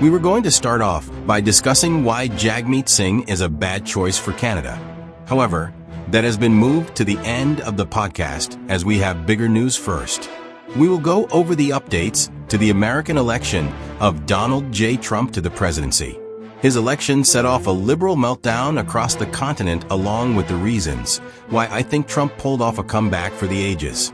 We were going to start off by discussing why Jagmeet Singh is a bad choice for Canada. However, that has been moved to the end of the podcast as we have bigger news first. We will go over the updates to the American election of Donald J. Trump to the presidency. His election set off a liberal meltdown across the continent, along with the reasons why I think Trump pulled off a comeback for the ages.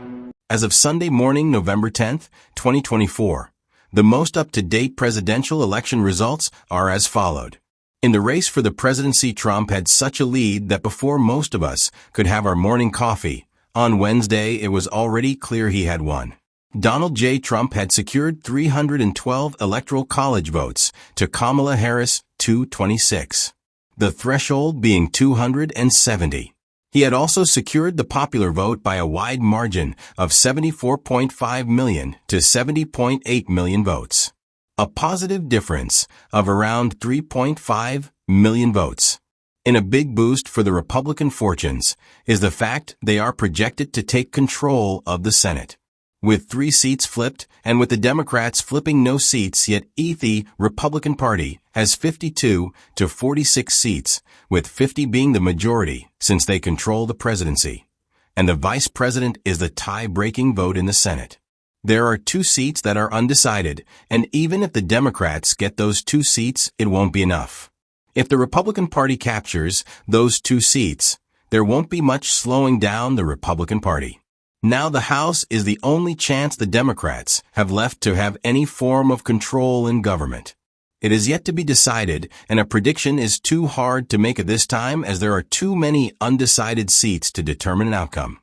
As of Sunday morning, November 10th, 2024, the most up-to-date presidential election results are as followed. In the race for the presidency, Trump had such a lead that before most of us could have our morning coffee, on Wednesday it was already clear he had won. Donald J. Trump had secured 312 Electoral College votes to Kamala Harris 226, the threshold being 270. He had also secured the popular vote by a wide margin of 74.5 million to 70.8 million votes, a positive difference of around 3.5 million votes. In a big boost for the Republican fortunes is the fact they are projected to take control of the Senate. With 3 seats flipped, and with the Democrats flipping no seats, yet the Republican Party has 52 to 46 seats, with 50 being the majority since they control the presidency. And the vice president is the tie-breaking vote in the Senate. There are 2 seats that are undecided, and even if the Democrats get those 2 seats, it won't be enough. If the Republican Party captures those 2 seats, there won't be much slowing down the Republican Party. Now the House is the only chance the Democrats have left to have any form of control in government. It is yet to be decided, and a prediction is too hard to make at this time as there are too many undecided seats to determine an outcome.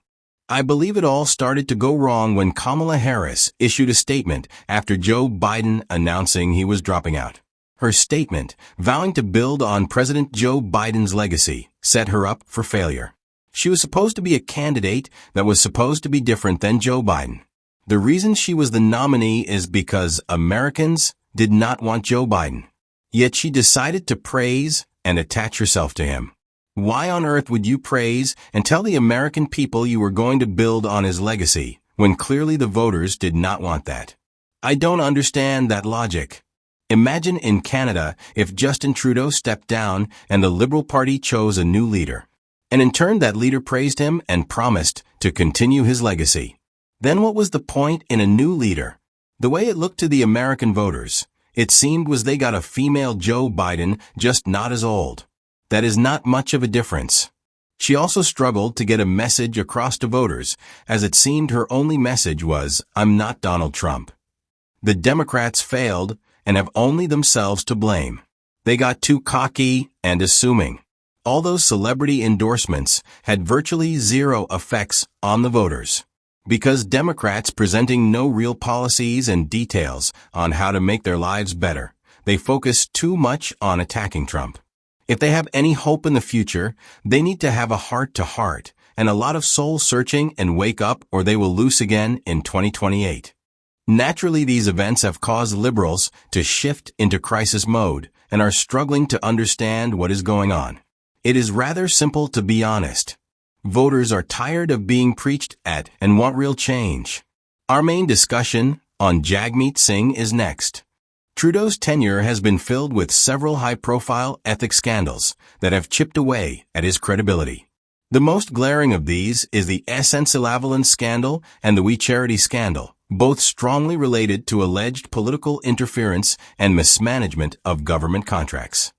I believe it all started to go wrong when Kamala Harris issued a statement after Joe Biden announcing he was dropping out. Her statement, vowing to build on President Joe Biden's legacy, set her up for failure. She was supposed to be a candidate that was supposed to be different than Joe Biden. The reason she was the nominee is because Americans did not want Joe Biden. Yet she decided to praise and attach herself to him. Why on earth would you praise and tell the American people you were going to build on his legacy when clearly the voters did not want that? I don't understand that logic. Imagine in Canada if Justin Trudeau stepped down and the Liberal Party chose a new leader. And in turn that leader praised him and promised to continue his legacy. Then what was the point in a new leader? The way it looked to the American voters, it seemed was they got a female Joe Biden, just not as old. That is not much of a difference. She also struggled to get a message across to voters, as it seemed her only message was, "I'm not Donald Trump." The Democrats failed and have only themselves to blame. They got too cocky and assuming. All those celebrity endorsements had virtually zero effects on the voters. Because Democrats presenting no real policies and details on how to make their lives better, they focus too much on attacking Trump. If they have any hope in the future, they need to have a heart-to-heart and a lot of soul-searching and wake up, or they will lose again in 2028. Naturally, these events have caused liberals to shift into crisis mode and are struggling to understand what is going on. It is rather simple, to be honest. Voters are tired of being preached at and want real change. Our main discussion on Jagmeet Singh is next. Trudeau's tenure has been filled with several high-profile ethics scandals that have chipped away at his credibility. The most glaring of these is the S01E03 scandal and the We Charity scandal, both strongly related to alleged political interference and mismanagement of government contracts.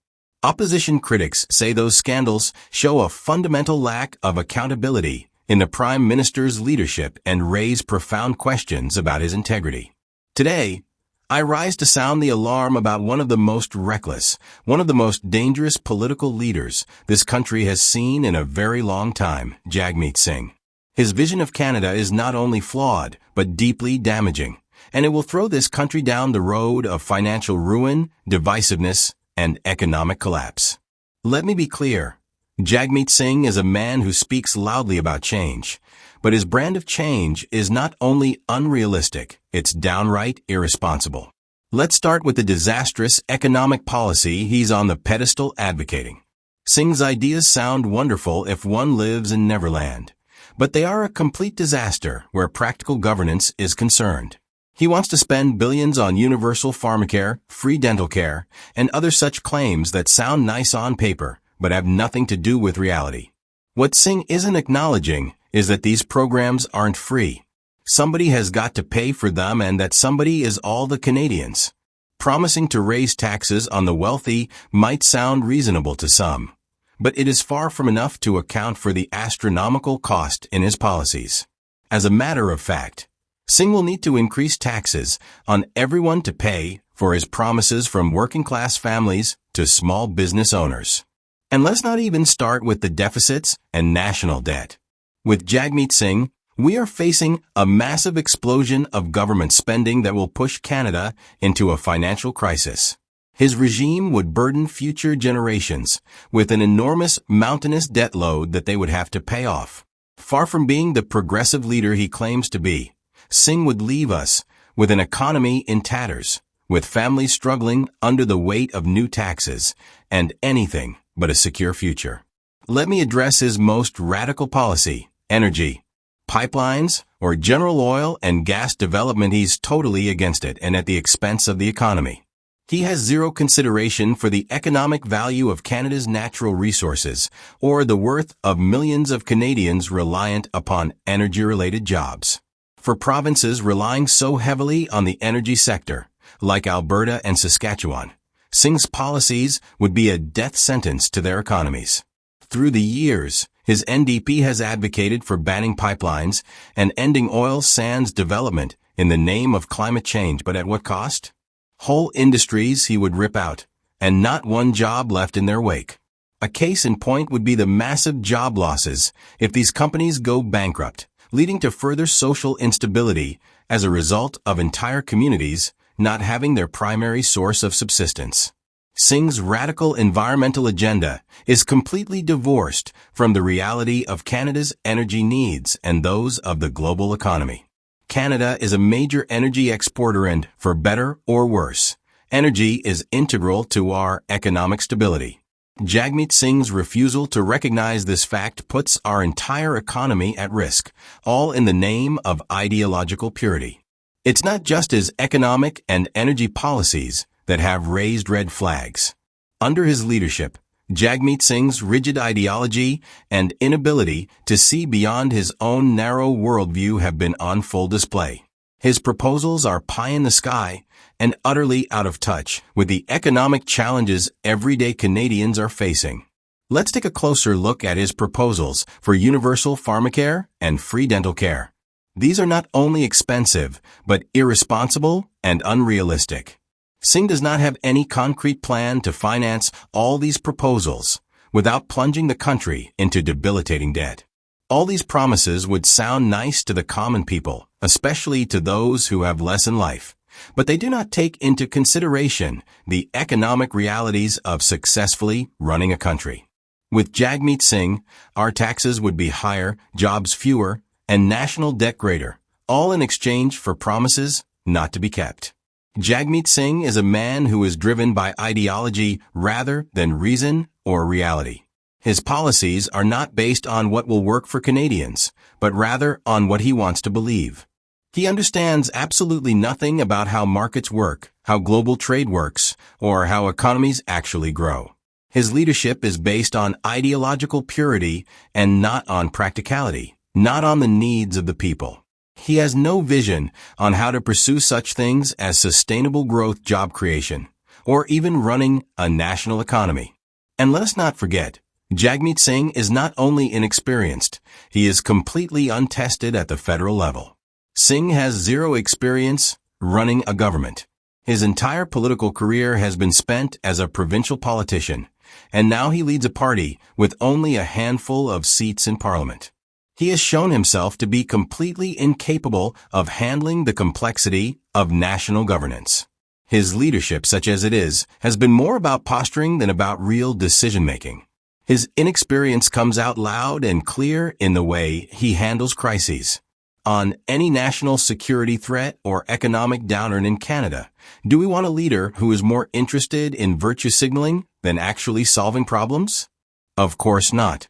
Opposition critics say those scandals show a fundamental lack of accountability in the Prime Minister's leadership and raise profound questions about his integrity. Today, I rise to sound the alarm about one of the most reckless, one of the most dangerous political leaders this country has seen in a very long time, Jagmeet Singh. His vision of Canada is not only flawed, but deeply damaging, and it will throw this country down the road of financial ruin, divisiveness, and economic collapse. Let me be clear. Jagmeet Singh is a man who speaks loudly about change, but his brand of change is not only unrealistic, it's downright irresponsible. Let's start with the disastrous economic policy he's on the pedestal advocating. Singh's ideas sound wonderful if one lives in Neverland, but they are a complete disaster where practical governance is concerned. He wants to spend billions on universal pharmacare, free dental care, and other such claims that sound nice on paper, but have nothing to do with reality. What Singh isn't acknowledging is that these programs aren't free. Somebody has got to pay for them, and that somebody is all the Canadians. Promising to raise taxes on the wealthy might sound reasonable to some, but it is far from enough to account for the astronomical cost in his policies. As a matter of fact, Singh will need to increase taxes on everyone to pay for his promises, from working-class families to small business owners. And let's not even start with the deficits and national debt. With Jagmeet Singh, we are facing a massive explosion of government spending that will push Canada into a financial crisis. His regime would burden future generations with an enormous mountainous debt load that they would have to pay off. Far from being the progressive leader he claims to be, Singh would leave us with an economy in tatters, with families struggling under the weight of new taxes and anything but a secure future. Let me address his most radical policy: energy. Pipelines, or general oil and gas development. He's totally against it, and at the expense of the economy. He has zero consideration for the economic value of Canada's natural resources or the worth of millions of Canadians reliant upon energy-related jobs. For provinces relying so heavily on the energy sector, like Alberta and Saskatchewan, Singh's policies would be a death sentence to their economies. Through the years, his NDP has advocated for banning pipelines and ending oil sands development in the name of climate change, but at what cost? Whole industries he would rip out, and not one job left in their wake. A case in point would be the massive job losses if these companies go bankrupt, leading to further social instability as a result of entire communities not having their primary source of subsistence. Singh's radical environmental agenda is completely divorced from the reality of Canada's energy needs and those of the global economy. Canada is a major energy exporter, and, for better or worse, energy is integral to our economic stability. Jagmeet Singh's refusal to recognize this fact puts our entire economy at risk, all in the name of ideological purity. It's not just his economic and energy policies that have raised red flags. Under his leadership, Jagmeet Singh's rigid ideology and inability to see beyond his own narrow worldview have been on full display. His proposals are pie in the sky and utterly out of touch with the economic challenges everyday Canadians are facing. Let's take a closer look at his proposals for universal pharmacare and free dental care. These are not only expensive, but irresponsible and unrealistic. Singh does not have any concrete plan to finance all these proposals without plunging the country into debilitating debt. All these promises would sound nice to the common people, especially to those who have less in life, but they do not take into consideration the economic realities of successfully running a country. With Jagmeet Singh, our taxes would be higher, jobs fewer, and national debt greater, all in exchange for promises not to be kept. Jagmeet Singh is a man who is driven by ideology rather than reason or reality. His policies are not based on what will work for Canadians, but rather on what he wants to believe. He understands absolutely nothing about how markets work, how global trade works, or how economies actually grow. His leadership is based on ideological purity and not on practicality, not on the needs of the people. He has no vision on how to pursue such things as sustainable growth, job creation, or even running a national economy. And let us not forget, Jagmeet Singh is not only inexperienced, he is completely untested at the federal level. Singh has zero experience running a government. His entire political career has been spent as a provincial politician, and now he leads a party with only a handful of seats in Parliament. He has shown himself to be completely incapable of handling the complexity of national governance. His leadership, such as it is, has been more about posturing than about real decision-making. His inexperience comes out loud and clear in the way he handles crises. On any national security threat or economic downturn in Canada, do we want a leader who is more interested in virtue signaling than actually solving problems? Of course not.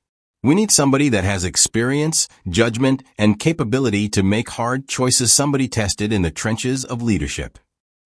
We need somebody that has experience, judgment, and capability to make hard choices, somebody tested in the trenches of leadership.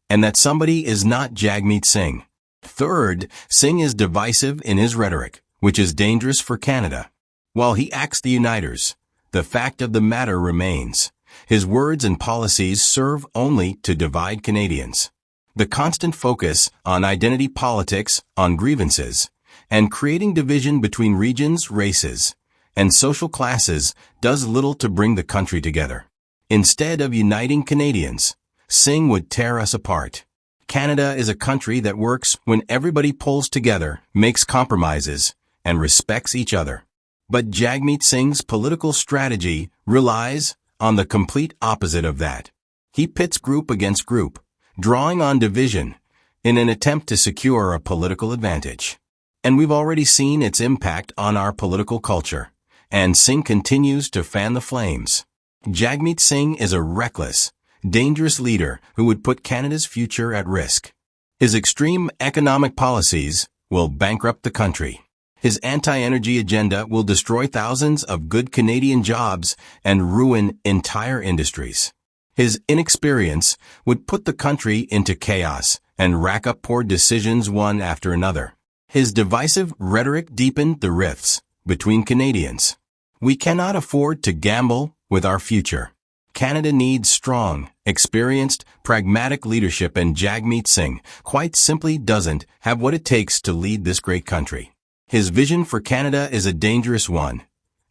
And that somebody is not Jagmeet Singh. Third, Singh is divisive in his rhetoric, which is dangerous for Canada. While he acts the uniters, the fact of the matter remains. His words and policies serve only to divide Canadians. The constant focus on identity politics, on grievances, and creating division between regions, races, and social classes does little to bring the country together. Instead of uniting Canadians, Singh would tear us apart. Canada is a country that works when everybody pulls together, makes compromises, and respects each other. But Jagmeet Singh's political strategy relies on the complete opposite of that. He pits group against group, drawing on division in an attempt to secure a political advantage. And we've already seen its impact on our political culture, and Singh continues to fan the flames. Jagmeet Singh is a reckless, dangerous leader who would put Canada's future at risk. His extreme economic policies will bankrupt the country. His anti-energy agenda will destroy thousands of good Canadian jobs and ruin entire industries. His inexperience would put the country into chaos and rack up poor decisions one after another. His divisive rhetoric deepened the rifts between Canadians. We cannot afford to gamble with our future. Canada needs strong, experienced, pragmatic leadership, and Jagmeet Singh quite simply doesn't have what it takes to lead this great country. His vision for Canada is a dangerous one,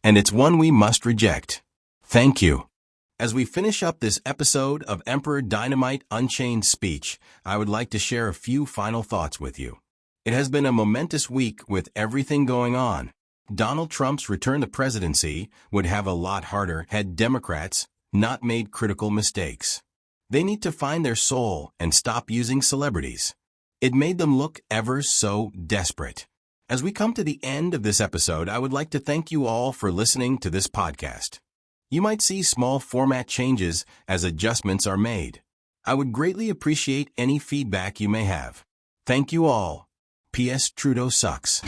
and it's one we must reject. Thank you. As we finish up this episode of Emperor Dynamite Unchained Speech, I would like to share a few final thoughts with you. It has been a momentous week with everything going on. Donald Trump's return to presidency would have a lot harder had Democrats not made critical mistakes. They need to find their soul and stop using celebrities. It made them look ever so desperate. As we come to the end of this episode, I would like to thank you all for listening to this podcast. You might see small format changes as adjustments are made. I would greatly appreciate any feedback you may have. Thank you all. P.S. Trudeau sucks.